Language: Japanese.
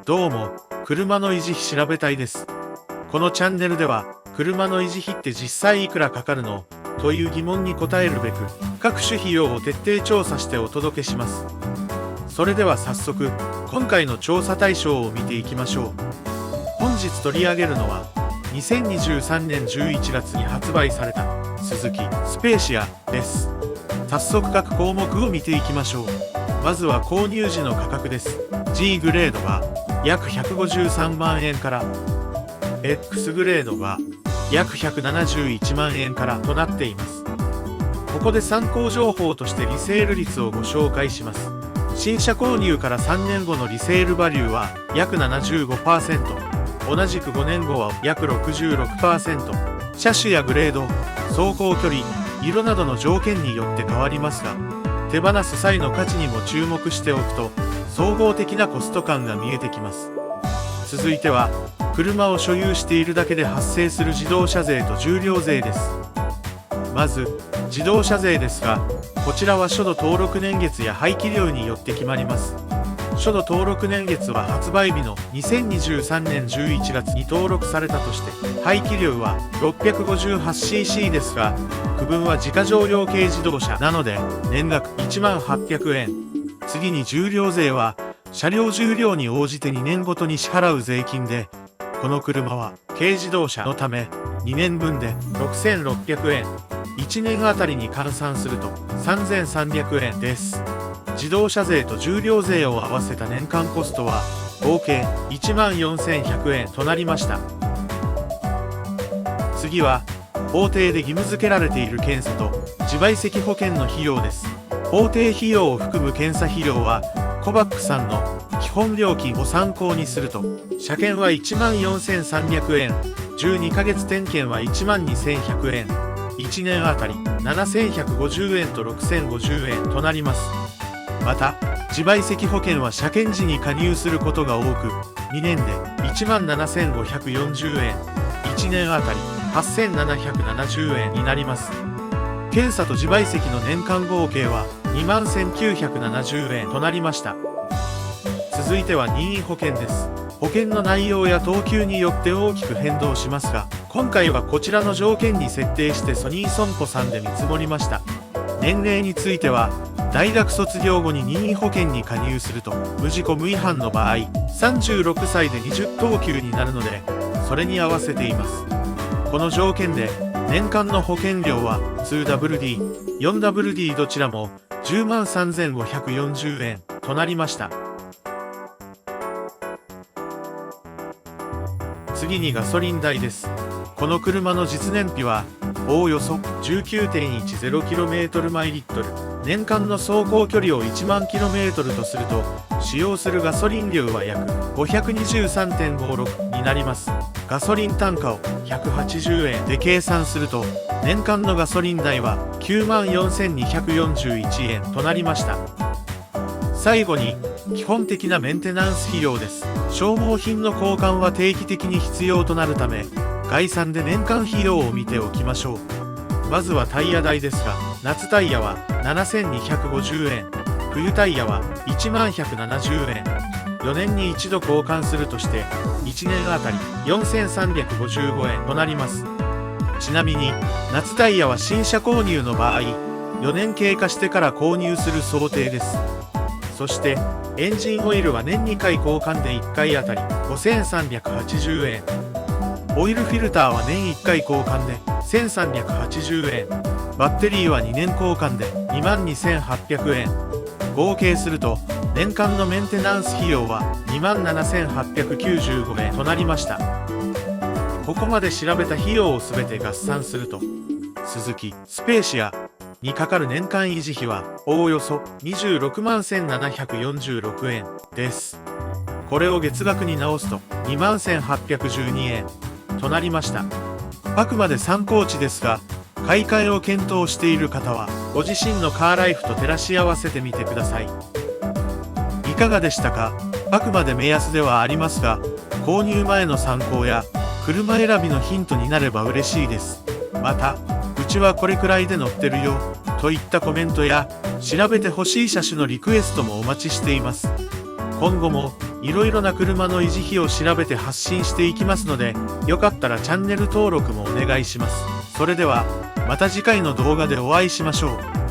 どうも、車の維持費調べ隊です。このチャンネルでは、車の維持費って実際いくらかかるのという疑問に答えるべく、各種費用を徹底調査してお届けします。それでは早速、今回の調査対象を見ていきましょう。本日取り上げるのは、2023年11月に発売された、スズキスペーシアです。早速各項目を見ていきましょう。まずは購入時の価格です。G グレードは約153万円から、X グレードは約171万円からとなっています。ここで参考情報としてリセール率をご紹介します。新車購入から3年後のリセールバリューは約 75%、同じく5年後は約 66%、車種やグレード、走行距離、色などの条件によって変わりますが、手放す際の価値にも注目しておくと、総合的なコスト感が見えてきます。続いては、車を所有しているだけで発生する自動車税と重量税です。まず、自動車税ですが、こちらは初度登録年月や排気量によって決まります。初度登録年月は発売日の2023年11月に登録されたとして、排気量は 658cc ですが、区分は自家乗用軽自動車なので、年額1800円。次に重量税は、車両重量に応じて2年ごとに支払う税金で、この車は軽自動車のため、2年分で6600円。1年あたりに換算すると3300円です。自動車税と重量税を合わせた年間コストは合計14100円となりました。次は法定で義務付けられている検査と自賠責保険の費用です。法定費用を含む検査費用はコバックさんの基本料金を参考にすると、車検は14300円、12ヶ月点検は12100円、1年あたり7150円と6050円となります。また、自賠責保険は車検時に加入することが多く、2年で17540円、1年あたり8770円になります。検査と自賠責の年間合計は21970円となりました。続いては任意保険です。保険の内容や等級によって大きく変動しますが、今回はこちらの条件に設定してソニー損保さんで見積もりました。年齢については、大学卒業後に任意保険に加入すると、無事故無違反の場合、36歳で20等級になるので、それに合わせています。この条件で、年間の保険料は 2WD、4WD どちらも103,540円となりました。次にガソリン代です。この車の実燃費は、おおよそ 19.10km マイリットル。年間の走行距離を1万 km とすると、使用するガソリン量は約 523.56 になります。ガソリン単価を180円で計算すると、年間のガソリン代は 94,241 円となりました。最後に、基本的なメンテナンス費用です。消耗品の交換は定期的に必要となるため、概算で年間費用を見ておきましょう。まずはタイヤ代ですが、夏タイヤは7250円、冬タイヤは11170円。4年に一度交換するとして、1年あたり4355円となります。ちなみに、夏タイヤは新車購入の場合、4年経過してから購入する想定です。そして、エンジンオイルは年2回交換で1回あたり5380円。オイルフィルターは年1回交換で1380円。バッテリーは2年交換で22,800円。合計すると、年間のメンテナンス費用は27,895円となりました。ここまで調べた費用をすべて合算すると、スズキスペーシアにかかる年間維持費はおおよそ26万1746円です。これを月額に直すと21,812円となりました。あくまで参考値ですが、買い替えを検討している方はご自身のカーライフと照らし合わせてみてください。いかがでしたか？あくまで目安ではありますが、購入前の参考や車選びのヒントになれば嬉しいです。また、うちはこれくらいで乗ってるよといったコメントや調べてほしい車種のリクエストもお待ちしています。今後もいろいろな車の維持費を調べて発信していきますので、よかったらチャンネル登録もお願いします。それでは、また次回の動画でお会いしましょう。